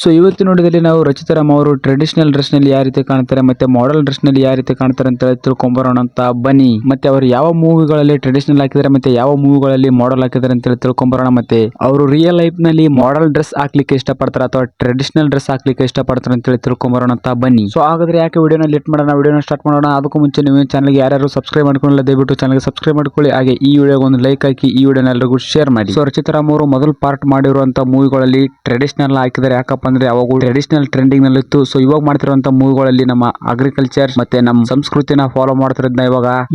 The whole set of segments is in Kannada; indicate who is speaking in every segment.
Speaker 1: ಸೊ ಇವತ್ತು ನೋಡಿದಲ್ಲಿ ನಾವು ರಚಿತಾ ರಾಮ್ ಅವರು ಟ್ರೆಡಿಷನಲ್ ಡ್ರೆಸ್ ನಲ್ಲಿ ಯಾವ ರೀತಿ ಕಾಣ್ತಾರೆ ಮತ್ತೆ ಮಾಡೆಲ್ ಡ್ರೆಸ್ ನಲ್ಲಿ ಯಾವ ರೀತಿ ಕಾಣ್ತಾರೆ ಅಂತ ಹೇಳಿ ತಿಳ್ಕೊಂಬರೋಣ ಅಂತ ಬನ್ನಿ. ಮತ್ತೆ ಅವರು ಯಾವ ಮೂವಿಗಳಲ್ಲಿ ಟ್ರೆಡಿಷನಲ್ ಹಾಕಿದ್ದಾರೆ ಮತ್ತೆ ಯಾವ ಮೂವಿಗಳಲ್ಲಿ ಮಾಡೆಲ್ ಹಾಕಿದ್ದಾರೆ ಅಂತ ಹೇಳಿ ತಿಳ್ಕೊಂಬರೋಣ. ಮತ್ತೆ ಅವರು ರಿಯಲ್ ಲೈಫ್ ನಲ್ಲಿ ಮಾಡೆಲ್ ಡ್ರೆಸ್ ಹಾಕ್ಲಿಕ್ಕೆ ಇಷ್ಟಪಡ್ತಾರೆ ಅಥವಾ ಟ್ರೆಡಿಷನಲ್ ಡ್ರೆಸ್ ಹಾಕ್ಲಿಕ್ಕೆ ಇಷ್ಟಪಡ್ತಾರೆ ಅಂತ ಹೇಳಿ ತಿಳ್ಕೊಂಬರೋಣ ಅಂತ ಬನ್ನಿ. ಸೊ ಹಾಗಾದ್ರೆ ಯಾಕೆ ವಿಡಿಯೋನ ಲೇಟ್ ಮಾಡೋಣ, ವಿಡಿಯೋನ ಸ್ಟಾರ್ಟ್ ಮಾಡೋಣ. ಅದಕ್ಕೂ ಮುಂಚೆ ನೀವು ಚಾನಲ್ಗೆ ಯಾರು ಸಬ್ಸ್ಕ್ರೈಬ್ ಮಾಡ್ಕೊಳ್ಳಿ ದಯವಿಟ್ಟು ಚಾನಲ್ಗೆ ಸಬ್ಸ್ಕ್ರೈಬ್ ಮಾಡ್ಕೊಳ್ಳಿ. ಹಾಗೆ ಈ ವಿಡಿಯೋಗೆ ಒಂದು ಲೈಕ್ ಹಾಕಿ ಈ ವಿಡಿಯೋನ ಎಲ್ಲರಿಗೂ ಶೇರ್ ಮಾಡಿ. ಸೊ ರಚಿತಾ ರಾಮ್ ಅವರು ಮೊದಲು ಪಾರ್ಟ್ ಮಾಡಿರುವಂತ ಮೂವಿಗಳಲ್ಲಿ ಟ್ರೆಡಿಷನಲ್ ಹಾಕಿದ್ದಾರೆ. ಯಾಕಪ್ಪ ಅಂದ್ರೆ ಅವಾಗ ಟ್ರೆಡಿಷನಲ್ ಟ್ರೆಂಡಿಂಗ್ ನಲ್ಲಿ ಇತ್ತು. ಸೊ ಇವಾಗ ಮಾಡ್ತಿರುವಂತ ಮೂವಿಗಳಲ್ಲಿ ನಮ್ಮ ಅಗ್ರಿಕಲ್ಚರ್ ಮತ್ತೆ ನಮ್ಮ ಸಂಸ್ಕೃತಿನ ಫಾಲೋ ಮಾಡ್ತಿರೋದ್ನ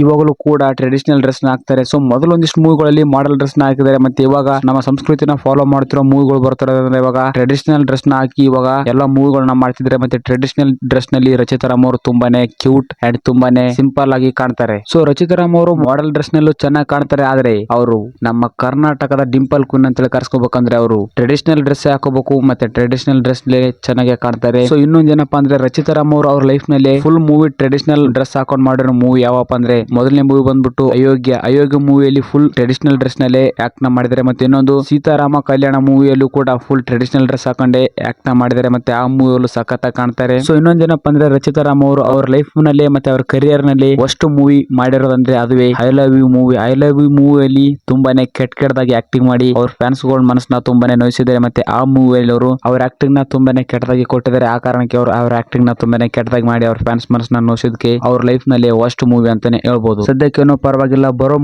Speaker 1: ಇವಾಗಲೂ ಕೂಡ ಟ್ರೆಡಿಷನಲ್ ಡ್ರೆಸ್ ನ ಹಾಕ್ತಾರೆ. ಸೊ ಮೊದಲು ಒಂದಿಷ್ಟು ಮೂವಿಗಳಲ್ಲಿ ಮಾಡೆಲ್ ಡ್ರೆಸ್ ನ ಹಾಕಿದ್ದಾರೆ. ಮತ್ತೆ ಇವಾಗ ನಮ್ಮ ಸಂಸ್ಕೃತಿನ ಫಾಲೋ ಮಾಡ್ತಿರೋ ಮೂವಿಗಳು ಬರ್ತಿರೋದ್ರಿಂದ ಇವಾಗ ಟ್ರೆಡಿಷನಲ್ ಡ್ರೆಸ್ ನ ಹಾಕಿ ಇವಾಗ ಎಲ್ಲಾ ಮೂವಿಗಳನ್ನ ಮಾಡ್ತಿದ್ದಾರೆ. ಮತ್ತೆ ಟ್ರೆಡಿಷನಲ್ ಡ್ರೆಸ್ ನಲ್ಲಿ ರಚಿತಾ ರಾಮ್ ಅವರು ತುಂಬಾನೇ ಕ್ಯೂಟ್ ಅಂಡ್ ತುಂಬಾನೇ ಸಿಂಪಲ್ ಆಗಿ ಕಾಣ್ತಾರೆ. ಸೊ ರಚಿತಾ ರಾಮ್ ಅವರು ಮಾಡೆಲ್ ಡ್ರೆಸ್ ನಲ್ಲೂ ಚೆನ್ನಾಗಿ ಕಾಣ್ತಾರೆ. ಆದ್ರೆ ಅವರು ನಮ್ಮ ಕರ್ನಾಟಕದ ಡಿಂಪಲ್ ಕ್ವೀನ್ ಅಂತ ಕರ್ಸ್ಕೋಬೇಕಂದ್ರೆ ಅವರು ಟ್ರೆಡಿಷನಲ್ ಡ್ರೆಸ್ ಹಾಕೋಬೇಕು ಮತ್ತೆ ಟ್ರೆಡಿಷನಲ್ ಡ್ರೆಸ್ ಚೆನ್ನಾಗಿ ಕಾಣ್ತಾರೆ. ಸೊ ಇನ್ನೊಂದ್ ಏನಪ್ಪಾ ಅಂದ್ರೆ ರಚಿತಾ ರಾಮ್ ಅವರು ಅವ್ರ ಲೈಫ್ ನಲ್ಲಿ ಫುಲ್ ಮೂವಿ ಟ್ರೆಡಿಷನಲ್ ಡ್ರೆಸ್ ಹಾಕೊಂಡ್ ಮಾಡಿರೋ ಮೂವಿ ಯಾವಪ್ಪ ಅಂದ್ರೆ ಮೊದಲನೇ ಮೂವಿ ಬಂದ್ಬಿಟ್ಟು ಅಯೋಗ್ಯ ಮೂವಿಯಲ್ಲಿ ಫುಲ್ ಟ್ರೆಡಿಷನಲ್ ಡ್ರೆಸ್ ನಲ್ಲಿ ಆಕ್ಟ್ ನ ಮಾಡಿದ್ದಾರೆ. ಮತ್ತೆ ಇನ್ನೊಂದು ಸೀತಾರಾಮ ಕಲ್ಯಾಣ ಮೂವಿಯಲ್ಲೂ ಕೂಡ ಫುಲ್ ಟ್ರೆಡಿಷನಲ್ ಡ್ರೆಸ್ ಹಾಕೊಂಡೆ ಆಕ್ಟ್ ನ ಮಾಡಿದ್ದಾರೆ. ಮತ್ತೆ ಆ ಮೂವಿಯಲ್ಲೂ ಸಖತ್ತಾಗಿ ಕಾಣ್ತಾರೆ. ಸೊ ಇನ್ನೊಂದ್ ಏನಪ್ಪಾ ಅಂದ್ರೆ ರಚಿತಾ ರಾಮ್ ಅವರು ಅವ್ರ ಲೈಫ್ ನಲ್ಲಿ ಮತ್ತೆ ಅವ್ರ ಕರಿಯರ್ ನಲ್ಲಿ ಅಷ್ಟು ಮೂವಿ ಮಾಡಿರೋದಂದ್ರೆ ಅದುವೇ I love you movie. I love you ಮೂವಿಯಲ್ಲಿ ತುಂಬಾನೇ ಕೆಟ್ಟದಾಗಿ ಆಕ್ಟಿಂಗ್ ಮಾಡಿ ಅವ್ರ ಫ್ಯಾನ್ಸ್ ಗಳ ಮನಸ್ಸನ್ನ ತುಂಬಾನೇ ನೋಯಿಸಿದ್ದಾರೆ. ಮತ್ತೆ ಆ ಮೂವಿಯಲ್ಲಿ ಅವರು ಅವ್ರ ಆಕ್ಟಿಂಗ್ ನ ತುಂಬಾನೇ ಕೆಟ್ಟದಾಗಿ ಕೊಟ್ಟಿದ್ದಾರೆ. ಆ ಕಾರಣಕ್ಕೆ ಅವ್ರ ಆಕ್ಟಿಂಗ್ ನ ತುಂಬಾನೇ ಕೆಟ್ಟದಾಗಿ ಮಾಡಿ ಅವ್ರ ಫ್ಯಾನ್ಸ್ ಮನಸ್ಸನ್ನ ನೋಯಿಸಿದಕ್ಕೆ ಅವ್ರ ಲೈಫ್ ನಲ್ಲಿ ವರ್ಸ್ಟ್ ಮೂವಿ ಅಂತಾನೆ ಹೇಳ್ಬೋದು. ಸದ್ಯಕ್ಕೇನೋ ಪರವಾಗಿಲ್ಲ, ಬರೋ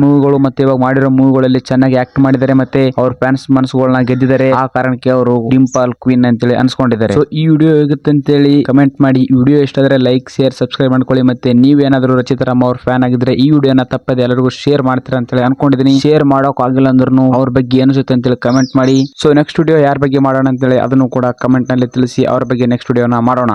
Speaker 1: ಮೂವಿಗಳು ಮತ್ತೆ ಇವಾಗ ಮಾಡಿರೋ ಮೂವಿಗಳಲ್ಲಿ ಚೆನ್ನಾಗಿ ಆಕ್ಟ್ ಮಾಡಿದ್ದಾರೆ. ಮತ್ತೆ ಅವ್ರ ಫ್ಯಾನ್ಸ್ ಮನಸ್ಸುಗಳನ್ನ ಗೆದ್ದಿದ್ದಾರೆ. ಆ ಕಾರಣಕ್ಕೆ ಅವರು ಡಿಂಪಲ್ ಕ್ವೀನ್ ಅಂತೇಳಿ ಅನ್ಸ್ಕೊಂಡಿದ್ದಾರೆ. ಸೊ ಈ ವಿಡಿಯೋ ಹೇಗುತ್ತೆ ಅಂತೇಳಿ ಕಮೆಂಟ್ ಮಾಡಿ. ಈ ವಿಡಿಯೋ ಇಷ್ಟ ಆದ್ರೆ ಲೈಕ್ ಶೇರ್ ಸಬ್ಸ್ಕ್ರೈಬ್ ಮಾಡ್ಕೊಳ್ಳಿ. ಮತ್ತೆ ನೀವೇನಾದ್ರೂ ರಚಿತಾ ರಾಮ್ ಅವ್ರ ಫ್ಯಾನ್ ಆಗಿದ್ರೆ ಈ ವಿಡಿಯೋನ ತಪ್ಪದೆ ಎಲ್ಲರಿಗೂ ಶೇರ್ ಮಾಡ್ತೀರಾ ಅಂತೇಳಿ ಅನ್ಕೊಂಡಿದೀನಿ. ಶೇರ್ ಮಾಡೋಕ್ ಆಗಿಲ್ಲ ಅಂದ್ರೂ ಅವ್ರ ಬಗ್ಗೆ ಅನಿಸುತ್ತೆ ಅಂತೇಳಿ ಕಮೆಂಟ್ ಮಾಡಿ. ಸೊ ನೆಕ್ಸ್ಟ್ ವಿಡಿಯೋ ಯಾರ ಬಗ್ಗೆ ಮಾಡೋಣ ಅಂತೇಳಿ ಅದನ್ನು ಕೂಡ ಕಮೆಂಟ್ ನಲ್ಲಿ ತಿಳಿಸಿ. ಅವ್ರ ಬಗ್ಗೆ ನೆಕ್ಸ್ಟ್ ವಿಡಿಯೋನ ಮಾಡೋಣ.